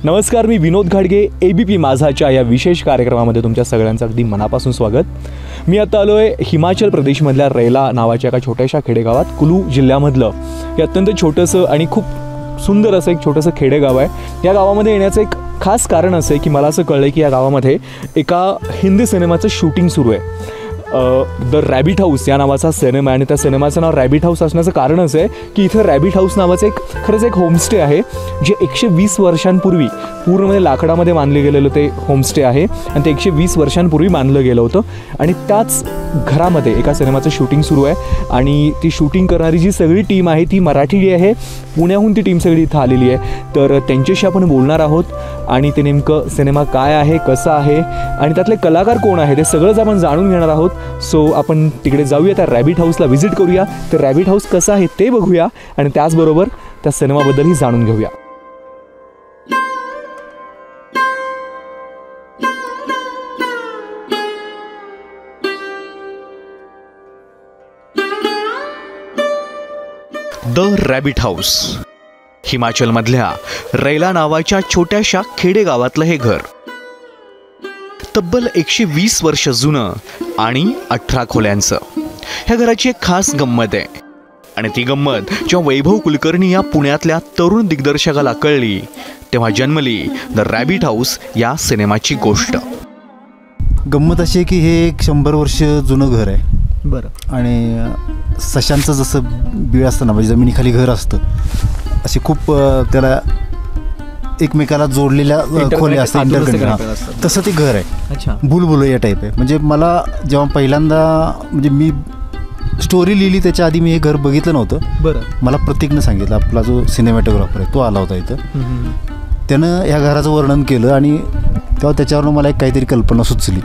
नमस्कार, मी विनोद घाडगे. ABP माझाच्या या विशेष कार्यक्रमामध्ये तुमच्या सगळ्यांचं अगदी मनापासून स्वागत. मी आता आलो आहे हिमाचल प्रदेशमधल्या रैला नावाच्या एका छोट्याशा खेडेगावात. कुलू जिल्ह्यामधलं हे अत्यंत छोटंसं आणि खूप सुंदर असं एक छोटंसं खेडेगाव आहे. या गावामध्ये येण्याचं एक खास कारण असं आहे की मला असं कळलं की या गावामध्ये एका हिंदी सिनेमाचं शूटिंग सुरू आहे. द रॅबिट हाऊस या नावाचा सिनेमा आहे आणि त्या सिनेमाचं नाव रॅबिट हाऊस असण्याचं कारण असं आहे की इथं रॅबिट हाऊस नावाचं खरंच एक होमस्टे आहे जे 120 वर्षांपूर्वी पूर्णमध्ये लाकडामध्ये बांधले गेलेलं ते होमस्टे आहे आणि ते 120 वर्षांपूर्वी बांधलं गेलं होतं. आणि त्याच घरामध्ये एका सिनेमाचं शूटिंग सुरू आहे आणि ती शूटिंग करणारी जी सगळी टीम आहे ती मराठी आहे. पुण्याहून ती टीम सगळी इथं आलेली आहे. तर त्यांच्याशी आपण बोलणार आहोत आणि ते नेमकं सिनेमा काय आहे, कसं आहे आणि त्यातले कलाकार कोण आहे ते सगळंच आपण जाणून घेणार आहोत. सो आपण तिकडे जाऊया, त्या रॅबिट हाऊसला व्हिजिट करूया. तर रॅबिट हाऊस कसं आहे ते बघूया आणि त्याचबरोबर त्या सिनेमाबद्दलही जाणून घेऊया. द रॅबिट हाऊस, हिमाचलमधल्या रैला नावाच्या छोट्याशा खेडेगावातलं हे घर. तब्बल 120 वर्ष जुनं आणि 18 खोल्यांचं. ह्या घराची एक खास गंमत आहे आणि ती गंमत जेव्हा वैभव कुलकर्णी या पुण्यातल्या तरुण दिग्दर्शकाला कळली तेव्हा जन्मली द रॅबिट हाऊस या सिनेमाची गोष्ट. गंमत अशी आहे की हे एक 100 वर्ष जुनं घर आहे. बरं. आणि सशांचं जसं बीळ असतं ना, म्हणजे जमिनीखाली घर असतं, असे खूप त्याला एकमेकाला जोडलेल्या खोल्या असतात, इंटरकनेक्ट, तसं ते घर आहे. अच्छा. बुलबुलैया टाईप आहे. म्हणजे मला जेव्हा पहिल्यांदा म्हणजे मी स्टोरी लिहिली त्याच्या आधी मी हे घर बघितलं नव्हतं. बरं. मला प्रतीकनं सांगितलं, आपला जो सिनेमॅटोग्राफर आहे तो आला होता इथं. त्यानं ह्या घराचं वर्णन केलं आणि तेव्हा त्याच्यावरून मला एक काहीतरी कल्पना सुचली.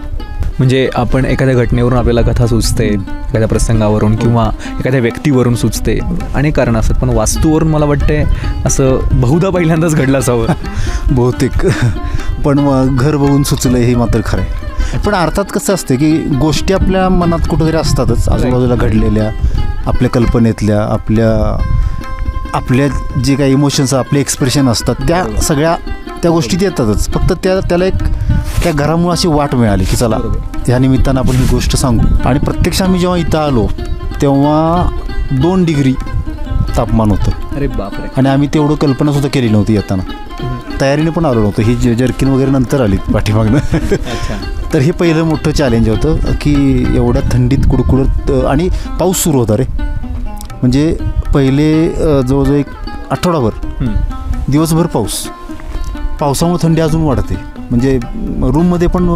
म्हणजे आपण एखाद्या घटनेवरून आपल्याला कथा सुचते, एखाद्या प्रसंगावरून किंवा एखाद्या व्यक्तीवरून सुचते, अनेक कारण असतात, पण वास्तूवरून मला वाटतंय असं बहुधा पहिल्यांदाच घडलं असावं बहुतेक. पण मग घर बघून सुचलं हे मात्र खरं आहे. पण अर्थात कसं असतं की गोष्टी आपल्या मनात कुठेतरी असतातच, आजूबाजूला घडलेल्या, आपल्या कल्पनेतल्या, आपल्या जे काही इमोशन्स, आपले एक्सप्रेशन असतात, त्या सगळ्या त्या गोष्टीत येतातच. फक्त त्याला एक त्या घरामुळे अशी वाट मिळाली की चला ह्या निमित्तानं आपण ही गोष्ट सांगू. आणि प्रत्यक्ष आम्ही जेव्हा इथं आलो तेव्हा 2 डिग्री तापमान होतं. अरे बापरे. आणि आम्ही तेवढं कल्पनासुद्धा केली नव्हती येताना. तयारीने पण आलो नव्हतं. ही जर्किन वगैरे नंतर आली पाठीमागनं. तर हे पहिलं मोठं चॅलेंज होतं की एवढ्या थंडीत कुडकुडत आणि पाऊस सुरू होता रे. म्हणजे पहिले जवळजवळ एक आठवडाभर दिवसभर पावसामुळे थंडी अजून वाढते. म्हणजे रूममध्ये पण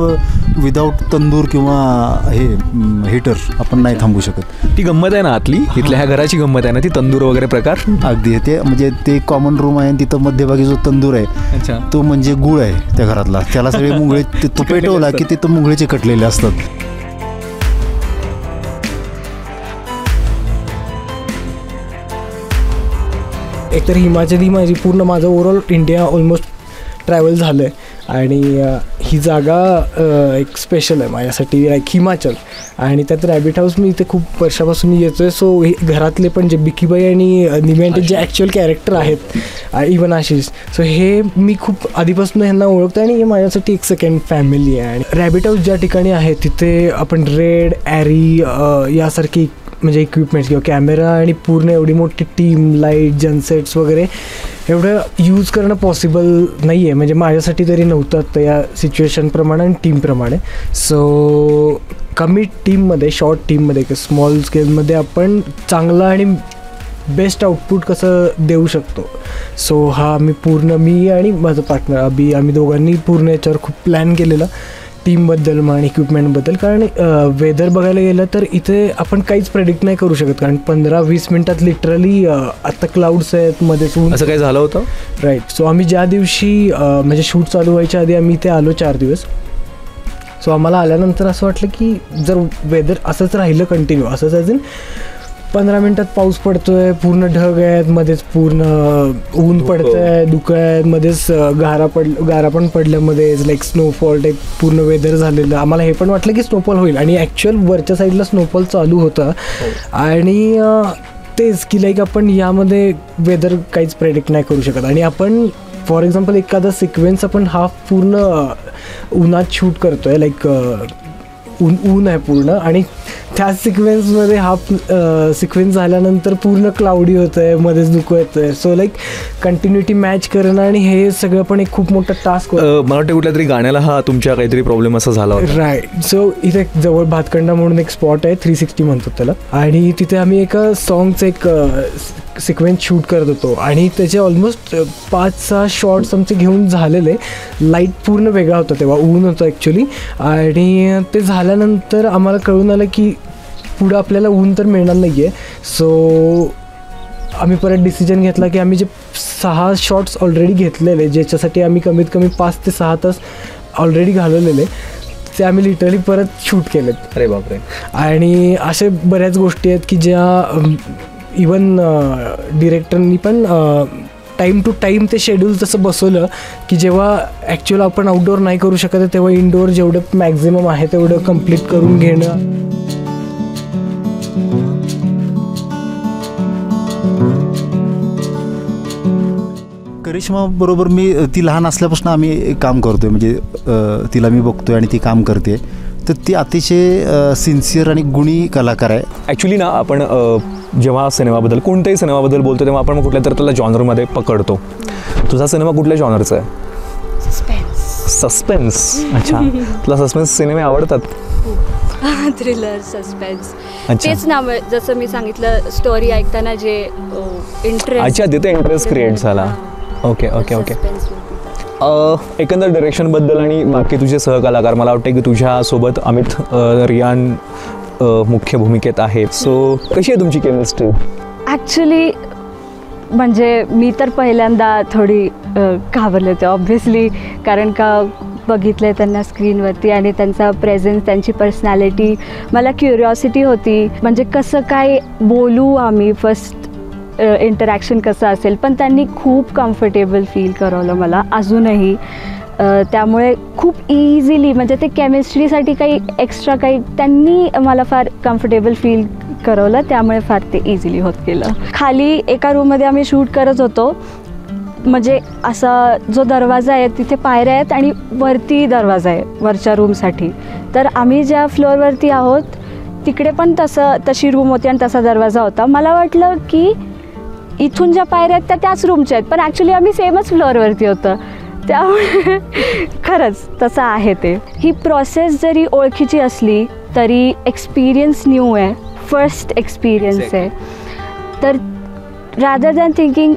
विदाऊट तंदूर किंवा हे हीटर आपण नाही थांबू शकत. ती गंमत आहे ना आतली, इथल्या ह्या घराची गंमत आहे ना ती तंदूर वगैरे प्रकार. अगदी ते म्हणजे ते कॉमन रूम आहे आणि तिथं मध्यभागी जो तंदूर आहे तो म्हणजे गुळ आहे त्या घरातला. त्याला सगळे मुंगळे तो पेटवला की तिथं मुंगळे चिकटलेले असतात. एकतर हिमाचल ही माझं ओव्हरऑल इंडिया ऑलमोस्ट ट्रॅव्हल झालं आहे आणि ही जागा एक स्पेशल आहे माझ्यासाठी, लाईक हिमाचल. आणि त्यात रॅबिट हाऊस मी इथे खूप वर्षापासून येतो आहे. सो हे घरातले पण जे बिकीबाई आणि निमेंटे जे ॲक्च्युअल कॅरेक्टर आहेत, इवन आशिष, सो हे मी खूप आधीपासून ह्यांना ओळखतो आणि हे माझ्यासाठी एक सेकंड फॅमिली आहे. आणि रॅबिट हाऊस ज्या ठिकाणी आहे तिथे आपण रेड, ॲरी यासारखी म्हणजे इक्विपमेंट्स किंवा कॅमेरा आणि पूर्ण एवढी मोठी टीम, लाईट, जनसेट्स वगैरे एवढं यूज करणं पॉसिबल नाही आहे. म्हणजे माझ्यासाठी तरी नव्हतं तर या सिच्युएशनप्रमाणे आणि टीमप्रमाणे. सो कमी टीममध्ये, शॉर्ट टीममध्ये किंवा स्मॉल स्केलमध्ये आपण चांगलं आणि बेस्ट आउटपुट कसं देऊ शकतो. सो हा मी आणि माझं पार्टनर अभि, आम्ही दोघांनी पूर्ण याच्यावर खूप प्लॅन केलेला टीमबद्दल आणि इक्विपमेंटबद्दल. कारण वेदर बघायला गेलं तर इथे आपण काहीच प्रेडिक्ट नाही करू शकत. कारण 15-20 मिनटात लिटरली आता क्लाउड्स आहेत, मध्येच ऊन. असं काही झालं होतं. राईट. सो आम्ही ज्या दिवशी म्हणजे शूट चालू व्हायच्या आधी आम्ही इथे आलो 4 दिवस. सो आम्हाला आल्यानंतर असं वाटलं की जर वेदर असंच राहिलं कंटिन्यू, असंच ॲज इन 15 मिनटात पाऊस पडतोय, पूर्ण ढग आहेत, मध्येच पूर्ण ऊन पडतंय, धुकं आहेत, मध्येच गारा पण पडल्यामध्येच लाईक स्नोफॉल टाईप पूर्ण वेदर झालेलं. आम्हाला हे पण वाटलं की स्नोफॉल होईल आणि ॲक्च्युअल वरच्या साईडला स्नोफॉल चालू होता. आणि तेच की लाईक आपण यामध्ये वेदर काहीच प्रेडिक्ट नाही करू शकत आणि आपण फॉर एक्झाम्पल एखादा सिक्वेन्स आपण हाफ पूर्ण उन्हात शूट करतो आहे, लाईक ऊन आहे पूर्ण, आणि त्याच सिक्वेन्समध्ये हाफ सिक्वेन्स झाल्यानंतर पूर्ण क्लाउडी होतं आहे, मध्येच धुकं येतं आहे. सो लाईक कंटिन्युटी मॅच करणं आणि हे सगळं पण एक खूप मोठा टास्क होतं. मला वाटतं कुठल्या तरी गाण्याला हा तुमच्या काहीतरी प्रॉब्लेम असा झाला होता. राईट. सो इथे जवळ भातखंडा म्हणून एक स्पॉट आहे, 360 म्हणतो त्याला, आणि तिथे आम्ही एका सॉन्गचं एक सिक्वेन्स शूट करत होतो आणि त्याचे ऑलमोस्ट 5-6 शॉट्स आमचे घेऊन झालेले. लाईट पूर्ण वेगळा होता तेव्हा, ऊन होतं ॲक्च्युली, आणि ते झाल्यानंतर आम्हाला कळून आलं की पुढं आपल्याला ऊन तर मिळणार नाही आहे. सो आम्ही परत डिसिजन घेतला की आम्ही जे 6 शॉट्स ऑलरेडी घेतलेले, ज्याच्यासाठी आम्ही कमीत कमी 5 ते 6 तास ऑलरेडी घालवलेले, ते आम्ही लिटरली परत शूट केलेत. अरे बापरे. आणि असे बऱ्याच गोष्टी आहेत की ज्या इवन डिरेक्टरनी पण टाईम टू टाईम ते शेड्यूल तसं बसवलं की जेव्हा ॲक्च्युअल आपण आउटडोअर नाही करू शकत आहे तेव्हा इनडोअर जेवढं मॅक्झिमम आहे तेवढं कंप्लीट करून घेणं. करिश्मा बरोबर ती लहान असल्यापासून आम्ही काम करतोय, म्हणजे तिला मी बघतोय आणि ती काम करते. तर ती अतिशय सिन्सिअर आणि गुणी कलाकार आहे. ॲक्च्युली ना आपण जेव्हा सिनेमाबद्दल कोणत्याही सिनेमाबद्दल बोलतो तेव्हा आपण कुठल्या तरी त्याला जॉनरमध्ये पकडतो. तुझा सिनेमा कुठल्या जॉनरचा आहे? सस्पेन्स. अच्छा. तुला सस्पेन्स सिनेमे आवडतात? थ्रिलर, सस्पेन्स, तेच नाव जसं मी सांगितलं, स्टोरी ऐकताना जे इंटरेस्ट. अच्छा, तिथे इंटरेस्ट क्रिएट झाला. Okay okay okay. एकंदर डिरेक्शनबद्दल आणि बाकी तुझे सहकलाकार, मला वाटतं की तुझ्यासोबत अमित रियान मुख्य भूमिकेत आहे. सो कशी आहे तुमची केमिस्ट्री? ॲक्च्युली म्हणजे मी तर पहिल्यांदा थोडी घाबरले होते ऑब्व्हियसली, कारण का बघितलं आहे त्यांना स्क्रीनवरती आणि त्यांचा प्रेझेन्स, त्यांची पर्सनॅलिटी, मला क्युरिओसिटी होती म्हणजे कसं काय बोलू आम्ही, फर्स्ट इंटरॅक्शन कसं असेल. पण त्यांनी खूप कम्फर्टेबल फील करवलं मला अजूनही. त्यामुळे खूप इझिली म्हणजे ते केमिस्ट्रीसाठी काही एक्स्ट्रा काही त्यांनी मला फार कम्फर्टेबल फील करवलं, त्यामुळे फार ते इझिली होत गेलं. खाली एका रूममध्ये आम्ही शूट करत होतो, म्हणजे असा जो दरवाजा आहे तिथे पायऱ्या आहेत आणि वरती दरवाजा आहे वरच्या रूमसाठी. तर आम्ही ज्या फ्लोअरवरती आहोत तिकडे पण तशी रूम होती आणि तसा दरवाजा होता. मला वाटलं की इथून ज्या पायऱ्या आहेत त्याच रूमच्या आहेत, पण ॲक्च्युली आम्ही सेमच फ्लोअरवरती होतं. त्यामुळे खरंच तसं आहे ते. ही प्रोसेस जरी ओळखीची असली तरी एक्सपिरियन्स न्यू आहे, फर्स्ट एक्सपिरियन्स आहे. तर रादर दॅन थिंकिंग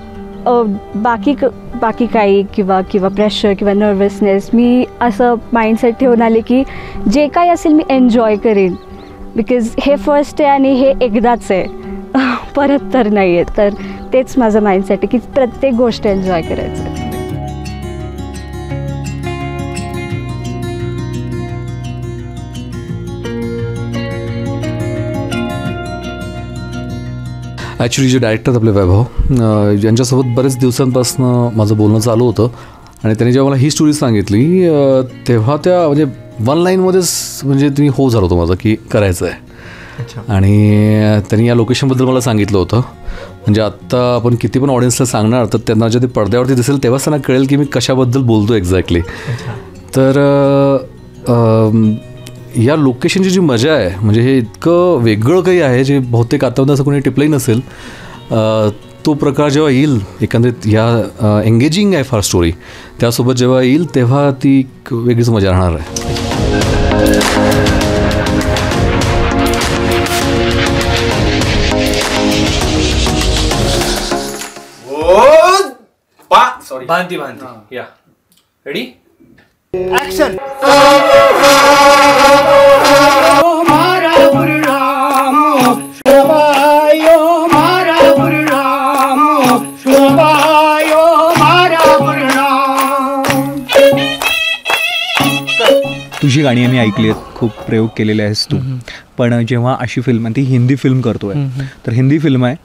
बाकी काही किंवा प्रेशर किंवा नर्वसनेस, मी असं माइंडसेट ठेवून आले की जे काही असेल मी एन्जॉय करेन, बिकॉज हे फर्स्ट आहे आणि हे एकदाच आहे, परत तर नाही आहे. तर तेच माझं माइंडसेट आहे की प्रत्येक गोष्ट एन्जॉय करायचं आहे. ॲक्च्युली जे डायरेक्टर आपले वैभव यांच्यासोबत बरेच दिवसांपासून माझं बोलणं चालू होतं आणि त्यांनी जेव्हा मला ही स्टोरी सांगितली तेव्हा त्या म्हणजे 1 लाईनमध्येच म्हणजे तुम्ही हो झालं होतं माझं की करायचं आहे. आणि त्यांनी या लोकेशनबद्दल मला सांगितलं होतं. म्हणजे आत्ता आपण किती पण ऑडियन्सला सांगणार तर त्यांना जे ते पडद्यावरती दिसेल तेव्हाच त्यांना कळेल की मी कशाबद्दल बोलतो एक्झॅक्टली. तर या लोकेशनची जी मजा आहे म्हणजे हे इतकं वेगळं काही आहे जे बहुतेक आतापर्यंत असं कोणी टिपलंही नसेल. तो प्रकार जेव्हा येईल एकंदरीत ह्या एंगेजिंग आहे फार स्टोरी, त्यासोबत जेव्हा येईल तेव्हा ती वेगळीच मजा राहणार आहे. भांती या रेडी ऍक्शन. तुझी गाणी आम्ही ऐकली आहेत, खूप प्रयोग केलेले आहेस तू. पण जेव्हा अशी फिल्म, ती हिंदी फिल्म करतोय, तर हिंदी फिल्म आहे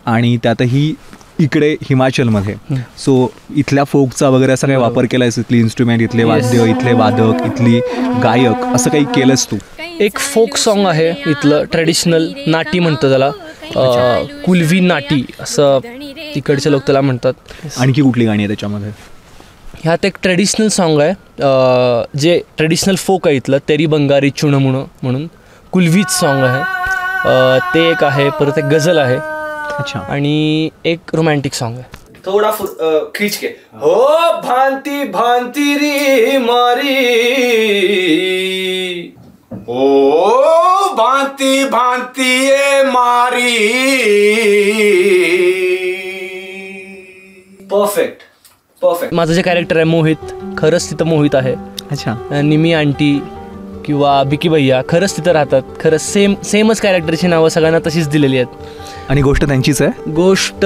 आणि त्यातही इकडे हिमाचलमध्ये, सो इथल्या फोकचा वगैरे असा काही वापर केला आहेस? इथली इन्स्ट्रुमेंट, इथले वाद्य, इथले वादक, इथली गायक, असं काही केलंस तू? एक फोक सॉन्ग आहे इथलं, ट्रेडिशनल नाटी म्हणतं त्याला, कुलवी नाटी असं तिकडचे लोक त्याला म्हणतात. आणखी कुठली गाणी आहे त्याच्यामध्ये? ह्यात एक ट्रेडिशनल सॉन्ग आहे जे ट्रेडिशनल फोक आहे इथलं, तेरी बंगारी चुणमुणं म्हणून कुलवीच सॉन्ग आहे, ते एक आहे. परत एक गझल आहे. अच्छा. आणि एक रोमॅन्टिक सॉन्ग आहे. थोड़ा खींच के हो भांति भांति री मारी, ओ भांति भांति ए मारी. Perfect perfect. माझं जे कॅरेक्टर आहे मोहित, खरंच तिथं मोहित आहे. अच्छा. निमी आंटी किंवा बिकी भैया खरंच तिथं राहतात. खरंच सेमच कॅरेक्टरची नावं सगळ्यांना तशीच दिलेली आहेत. आणि गोष्ट त्यांचीच आहे. गोष्ट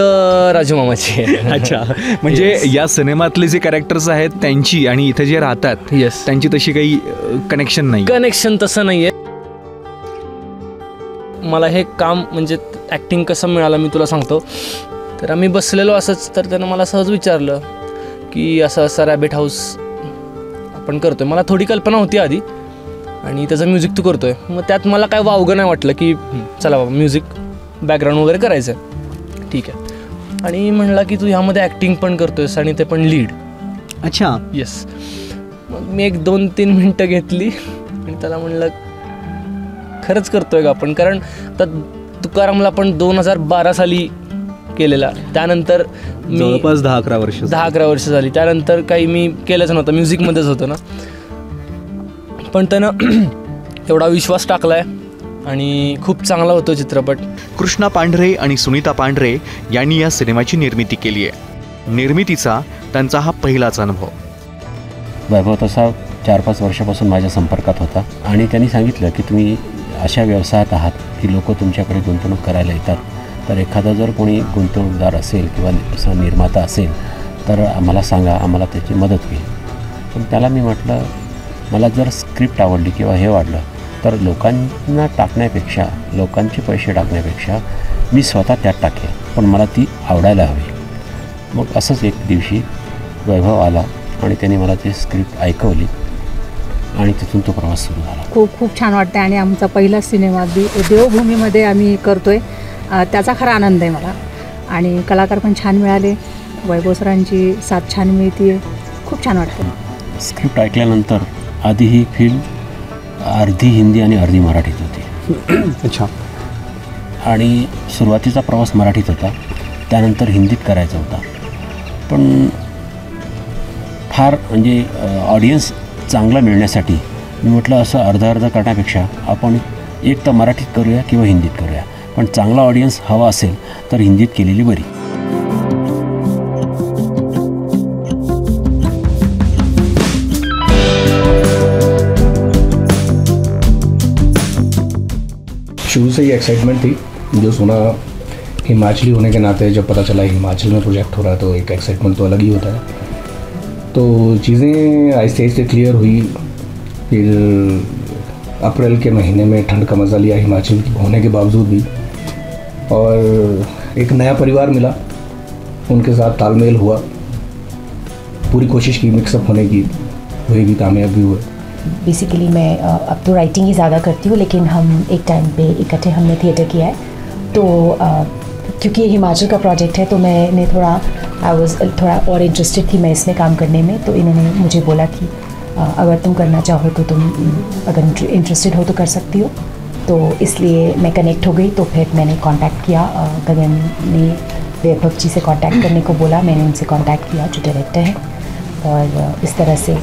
राजू मामाची आहे. अच्छा. म्हणजे या सिनेमातले जे कॅरेक्टर्स आहेत त्यांची आणि इथे जे राहतात येस, त्यांची तशी काही कनेक्शन नाही. कनेक्शन तसं नाही आहे. मला हे काम म्हणजे ॲक्टिंग कसं मिळालं मी तुला सांगतो. तर आम्ही बसलेलो असंच, तर त्यानं मला सहज विचारलं की असं असं रॅबिट हाऊस आपण करतोय. मला थोडी कल्पना होती आधी, आणि त्याचं म्युझिक तू करतोय. मग त्यात मला काय वावगं नाही वाटलं की चला बाबा म्युझिक बॅकग्राऊंड वगैरे करायचं आहे, ठीक आहे. आणि म्हणला की तू ह्यामध्ये ॲक्टिंग पण करतोयस आणि ते पण लीड. अच्छा. येस. मग मी 1-2-3 मिनटं घेतली आणि त्याला म्हणलं खरंच करतोय का आपण, कारण आता तुकारामला पण 2012 साली केलेला, त्यानंतर मी जवळपास 10-11 वर्ष झाली. त्यानंतर काही मी केलंच नव्हतं, म्युझिकमध्येच होतं ना. पण त्यानं एवढा विश्वास टाकला आहे आणि खूप चांगला होतो चित्रपट. कृष्णा पांढरे आणि सुनीता पांढरे यांनी या सिनेमाची निर्मिती केली आहे. निर्मितीचा त्यांचा हा पहिलाच अनुभव. वैभव तसा 4-5 वर्षापासून माझ्या संपर्कात होता आणि त्यांनी सांगितलं की तुम्ही अशा व्यवसायात आहात की लोक तुमच्याकडे गुंतवणूक करायला येतात, तर एखादा जर कोणी गुंतवणूकदार असेल किंवा असा निर्माता असेल तर आम्हाला सांगा, आम्हाला त्याची मदत होईल. पण त्याला मी म्हटलं मला जर स्क्रिप्ट आवडली किंवा हे वाढलं तर लोकांना टाकण्यापेक्षा, लोकांचे पैसे टाकण्यापेक्षा मी स्वतः त्यात टाकेल, पण मला ती आवडायला हवी. मग असंच एक दिवशी वैभव आला आणि त्याने मला ती स्क्रिप्ट ऐकवली आणि तिथून तो प्रवास सुरू झाला. खूप छान वाटतं आणि आमचा पहिला सिनेमा देवभूमीमध्ये आम्ही करतोय, त्याचा खरा आनंद आहे मला. आणि कलाकार पण छान मिळाले, वैभव सरांची साथ छान मिळते, खूप छान वाटतं. स्क्रिप्ट ऐकल्यानंतर आधी ही फिल्म अर्धी हिंदी आणि अर्धी मराठीत होती. अच्छा. आणि सुरुवातीचा प्रवास मराठीत होता, त्यानंतर हिंदीत करायचा होता. पण फार म्हणजे ऑडियन्स चांगला मिळण्यासाठी मी म्हटलं असं अर्धा करण्यापेक्षा आपण एक तर मराठीत करूया किंवा हिंदीत करूया, पण चांगला ऑडियन्स हवा असेल तर हिंदीत केलेली बरी. शुरू से ही एक्साइटमेंट थी, जो सुना हिमाचली होने के नाते जब पता चला हिमाचल में प्रोजेक्ट हो रहा है तो एक एक्साइटमेंट तो अलग ही होता है. तो चीज़ें आहिस्ते आहिस्ते क्लियर हुई. फिर अप्रैल के महीने में ठंड का मज़ा लिया हिमाचल होने के बावजूद भी, और एक नया परिवार मिला, उनके साथ तालमेल हुआ, पूरी कोशिश की मिक्सअप होने की, हुई, कामयाब भी हुए. बेसिकली मैं अब तो राइटिंग ही ज़्यादा करती हूँ, लेकिन हम एक टाइम पे इकट्ठे हमने थिएटर किया है. तो क्योंकि ये हिमाचल का प्रोजेक्ट है तो मैंने थोड़ा और इंटरेस्टेड थी मैं इसमें काम करने में. तो इन्होंने मुझे बोला कि अगर तुम करना चाहो तो तुम अगर इंटरेस्टेड हो तो कर सकती हो. तो इसलिए मैं कनेक्ट हो गई. तो फिर मैंने कांटेक्ट किया, गगन ने वैभव जी से कांटेक्ट करने को बोला, मैंने उनसे कांटेक्ट किया जो डायरेक्टर है. और इस तरह से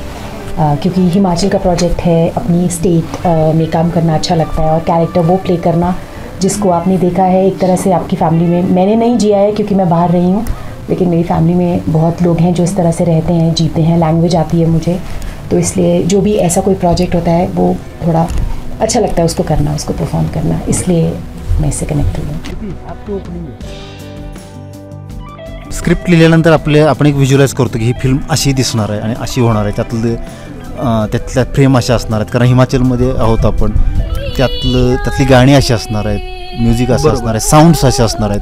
क्योंकि हिमाचल का प्रोजेक्ट है, अपनी स्टेट में काम करना अच्छा लगता है और कैरेक्टर वो प्ले करना जिसको आपने देखा है एक तरह से आपकी फैमिली में. मैंने नहीं जिया है क्योंकि मैं बाहर रही हूँ, लेकिन मेरी फैमिली में बहुत लोग हैं जो इस तरह से रहते हैं, जीते हैं, लैंग्वेज आती है मुझे. तो इसलिए जो भी ऐसा कोई प्रोजेक्ट होता है वो थोड़ा अच्छा लगता है उसको करना, उसको परफॉर्म करना, इसलिए मैं इससे कनेक्ट हुई. स्क्रिप्ट लिहिल्यानंतर आपण एक व्हिज्युअलाइज करतो की ही फिल्म अशी दिसणार आहे आणि अशी होणार आहे, त्यातल्या फ्रेम अशा असणार आहेत, कारण हिमाचलमध्ये आहोत आपण. त्यातली गाणी अशी असणार आहेत, म्युझिक असं असणार आहे, साऊंड्स असे असणार आहेत.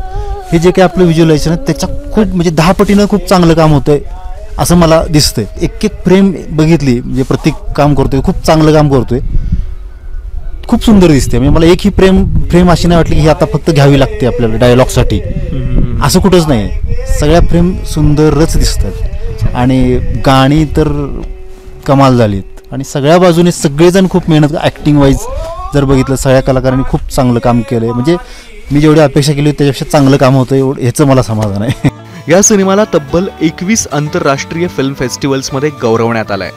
हे जे काही आपलं व्हिज्युअलायझेशन आहे त्याच्या खूप म्हणजे 10 पटीनं खूप चांगलं काम होतं आहे असं मला दिसतंय. एक फ्रेम बघितली म्हणजे प्रत्येक काम करतोय, खूप चांगलं काम करतोय, खूप सुंदर दिसते. म्हणजे मला एक ही फ्रेम अशी नाही वाटली की ही आता फक्त घ्यावी लागते आपल्याला डायलॉगसाठी, असं कुठंच नाही. सगळ्या फ्रेम सुंदरच दिसतात. आणि गाणी तर कमाल झालीत आणि सगळ्या बाजूने सगळेजण खूप मेहनत, ॲक्टिंग वाईज जर बघितलं सगळ्या कलाकारांनी खूप चांगलं काम केलं आहे. म्हणजे मी जेवढी अपेक्षा केली होती त्याच्यापेक्षा चांगलं काम होतं एवढं ह्याचं मला समाधान आहे. या सिनेमाला तब्बल 21 आंतरराष्ट्रीय फिल्म फेस्टिवल्समध्ये गौरवण्यात आलंय.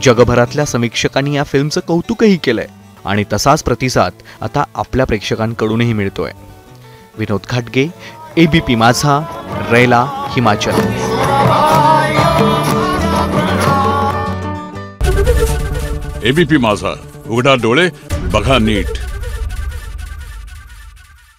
जगभरातल्या समीक्षकांनी या फिल्मचं कौतुकही केलंय आणि तसाच प्रतिसाद आता आपल्या प्रेक्षकांकडूनही मिळतोय. विनोद घाटगे, ABP माझा, रैला, हिमाचल. ABP माझा, उघडा डोळे बघा नीट.